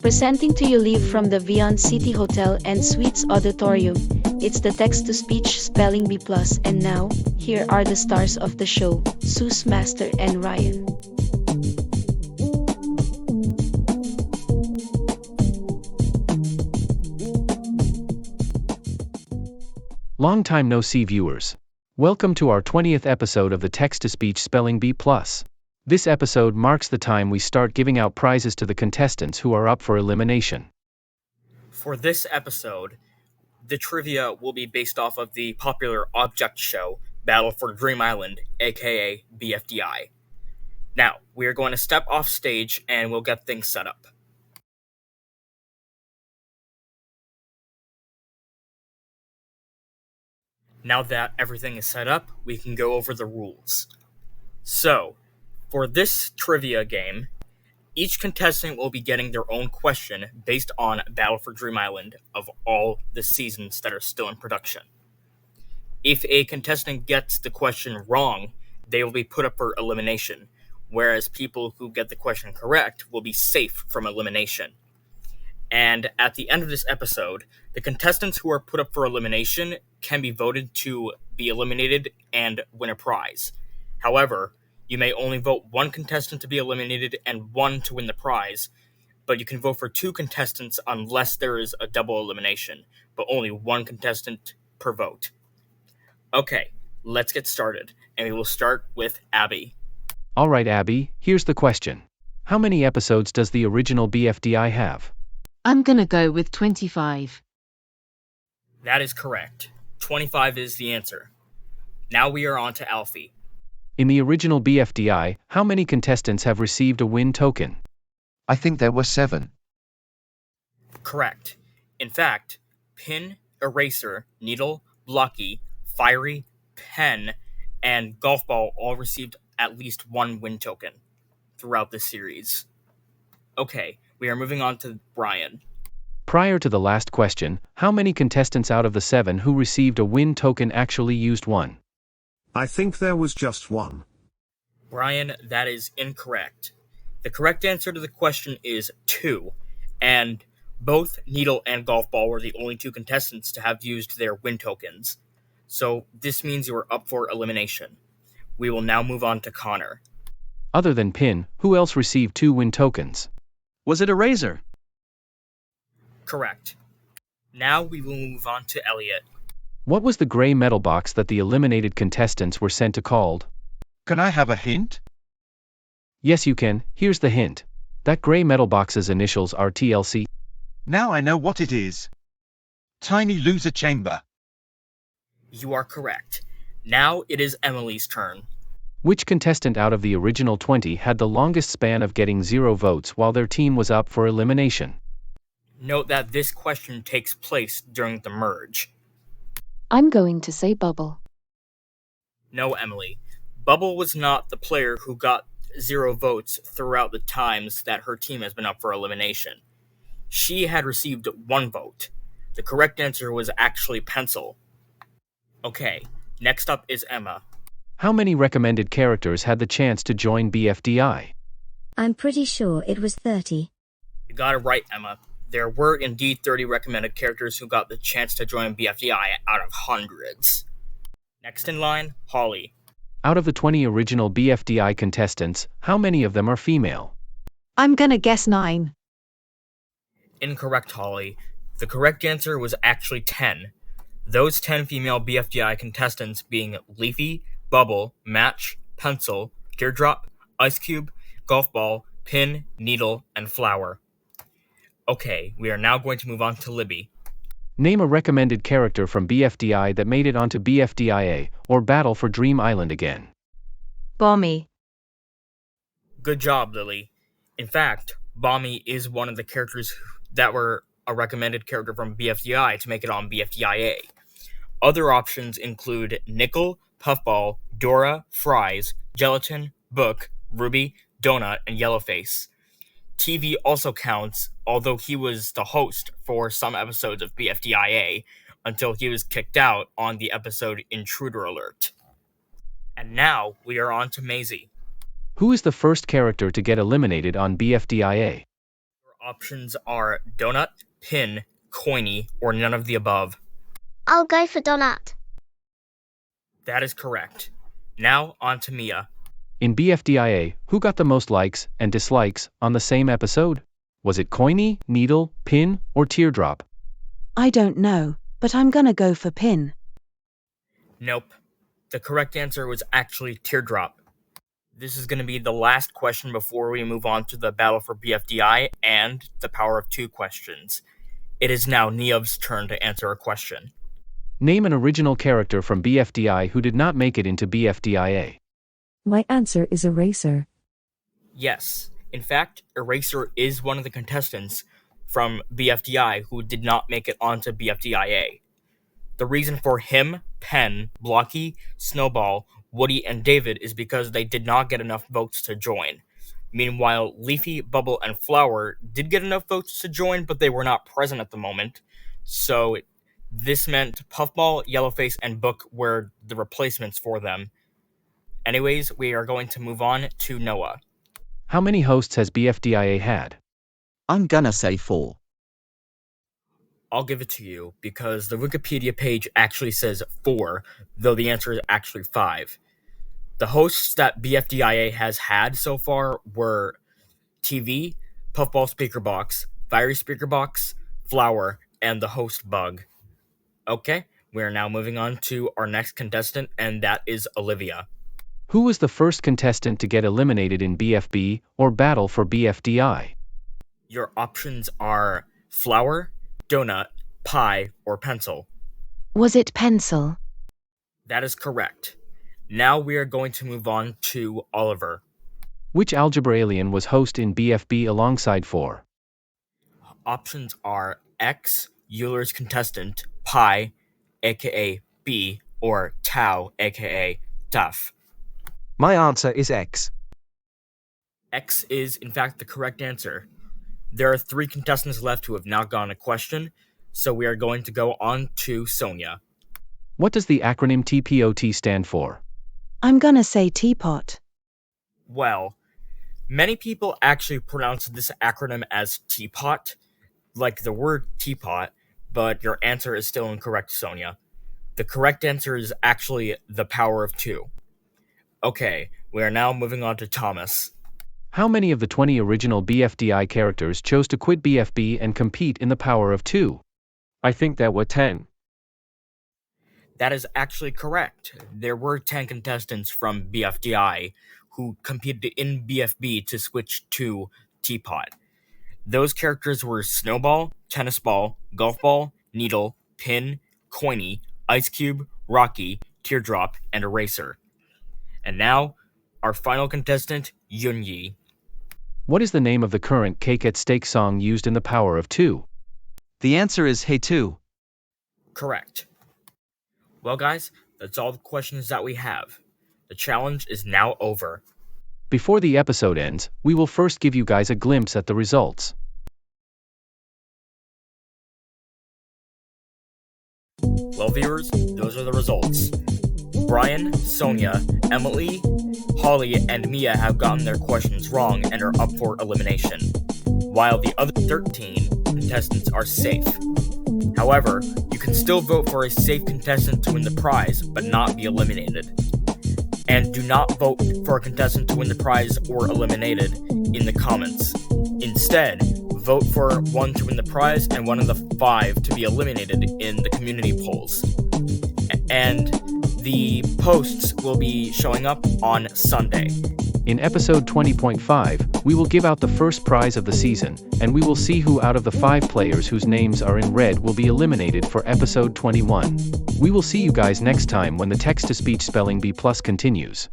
Presenting to you live from the Vian City Hotel and Suites Auditorium, it's the Text-to-Speech Spelling Bee Plus, and now, here are the stars of the show, Sus Master and Ryan. Long time no see, viewers. Welcome to our 20th episode of the Text-to-Speech Spelling Bee Plus. This episode marks the time we start giving out prizes to the contestants who are up for elimination. For this episode, the trivia will be based off of the popular object show, Battle for Dream Island, aka BFDI. Now, we are going to step off stage and we'll get things set up. Now that everything is set up, we can go over the rules. So, for this trivia game, each contestant will be getting their own question based on Battle for Dream Island of all the seasons that are still in production. If a contestant gets the question wrong, they will be put up for elimination, whereas people who get the question correct will be safe from elimination. And at the end of this episode, the contestants who are put up for elimination can be voted to be eliminated and win a prize. However, you may only vote one contestant to be eliminated and one to win the prize, but you can vote for two contestants unless there is a double elimination, but only one contestant per vote. Okay, let's get started, and we will start with Abby. Alright, Abby, here's the question. How many episodes does the original BFDI have? I'm gonna go with 25. That is correct. 25 is the answer. Now we are on to Alfie. In the original BFDI, how many contestants have received a win token? I think there were 7. Correct. In fact, Pin, Eraser, Needle, Blocky, Fiery, Pen, and Golf Ball all received at least one win token throughout the series. Okay, we are moving on to Brian. Prior to the last question, how many contestants out of the 7 who received a win token actually used one? I think there was just one. Brian, that is incorrect. The correct answer to the question is 2, and both Needle and Golf Ball were the only 2 contestants to have used their win tokens. So this means you are up for elimination. We will now move on to Connor. Other than Pin, who else received 2 win tokens? Was it Eraser? Correct. Now we will move on to Elliot. What was the gray metal box that the eliminated contestants were sent to called? Can I have a hint? Yes, you can. Here's the hint. That gray metal box's initials are TLC. Now I know what it is. Tiny Loser Chamber. You are correct. Now it is Emily's turn. Which contestant out of the original 20 had the longest span of getting 0 votes while their team was up for elimination? Note that this question takes place during the merge. I'm going to say Bubble. No, Emily. Bubble was not the player who got 0 votes throughout the times that her team has been up for elimination. She had received 1 vote. The correct answer was actually Pencil. Okay, next up is Emma. How many recommended characters had the chance to join BFDI? I'm pretty sure it was 30. You got it right, Emma. There were indeed 30 recommended characters who got the chance to join BFDI out of hundreds. Next in line, Holly. Out of the 20 original BFDI contestants, how many of them are female? I'm gonna guess 9. Incorrect, Holly. The correct answer was actually 10. Those 10 female BFDI contestants being Leafy, Bubble, Match, Pencil, Teardrop, Ice Cube, Golf Ball, Pin, Needle, and Flower. Okay, we are now going to move on to Libby. Name a recommended character from BFDI that made it onto BFDIA, or Battle for Dream Island again. Bommy. Good job, Lily. In fact, Bommy is one of the characters that were a recommended character from BFDI to make it on BFDIA. Other options include Nickel, Puffball, Dora, Fries, Gelatin, Book, Ruby, Donut, and Yellowface. TV also counts, although he was the host for some episodes of BFDIA until he was kicked out on the episode Intruder Alert. And now we are on to Maisie. Who is the first character to get eliminated on BFDIA? Your options are donut, pin, coiny, or none of the above. I'll go for donut. That is correct. Now on to Mia. In BFDIA, who got the most likes and dislikes on the same episode? Was it coiny, needle, pin, or teardrop? I don't know, but I'm gonna go for pin. Nope. The correct answer was actually teardrop. This is going to be the last question before we move on to the battle for BFDI and the power of 2 questions. It is now Neov's turn to answer a question. Name an original character from BFDI who did not make it into BFDIA. My answer is Eraser. Yes. In fact, Eraser is one of the contestants from BFDI who did not make it onto BFDIA. The reason for him, Penn, Blocky, Snowball, Woody, and David is because they did not get enough votes to join. Meanwhile, Leafy, Bubble, and Flower did get enough votes to join, but they were not present at the moment. So this meant Puffball, Yellowface, and Book were the replacements for them. Anyways, we are going to move on to Noah. How many hosts has BFDIA had? I'm gonna say 4. I'll give it to you, because the Wikipedia page actually says 4, though the answer is actually 5. The hosts that BFDIA has had so far were TV, Puffball Speakerbox, Fiery Speakerbox, Flower, and the host Bug. Okay, we are now moving on to our next contestant, and that is Olivia. Who was the first contestant to get eliminated in BFB or Battle for BFDI? Your options are Flower, Donut, Pie, or Pencil. Was it pencil? That is correct. Now we are going to move on to Oliver. Which algebra alien was host in BFB alongside 4? Options are X, Euler's contestant, Pi, aka B, or Tau, aka Duff. My answer is X. X is, in fact, the correct answer. There are 3 contestants left who have not gotten a question, so we are going to go on to Sonia. What does the acronym TPOT stand for? I'm gonna say teapot. Well, many people actually pronounce this acronym as teapot, like the word teapot, but your answer is still incorrect, Sonia. The correct answer is actually the power of 2. Okay, we are now moving on to Thomas. How many of the 20 original BFDI characters chose to quit BFB and compete in the power of 2? I think there were 10. That is actually correct. There were 10 contestants from BFDI who competed in BFB to switch to Teapot. Those characters were Snowball, Tennis Ball, Golf Ball, Needle, Pin, Coiny, Ice Cube, Rocky, Teardrop, and Eraser. And now, our final contestant, Yunyi. What is the name of the current Cake at Stake song used in the power of 2? The answer is Hey 2. Correct. Well, guys, that's all the questions that we have. The challenge is now over. Before the episode ends, we will first give you guys a glimpse at the results. Well, viewers, those are the results. Brian, Sonia, Emily, Holly, and Mia have gotten their questions wrong and are up for elimination, while the other 13 contestants are safe. However, you can still vote for a safe contestant to win the prize, but not be eliminated. And do not vote for a contestant to win the prize or eliminated in the comments. Instead, vote for one to win the prize and one of the 5 to be eliminated in the community polls. And the posts will be showing up on Sunday. In episode 20.5, we will give out the first prize of the season, and we will see who out of the 5 players whose names are in red will be eliminated for episode 21. We will see you guys next time when the text-to-speech Spelling Bee Plus continues.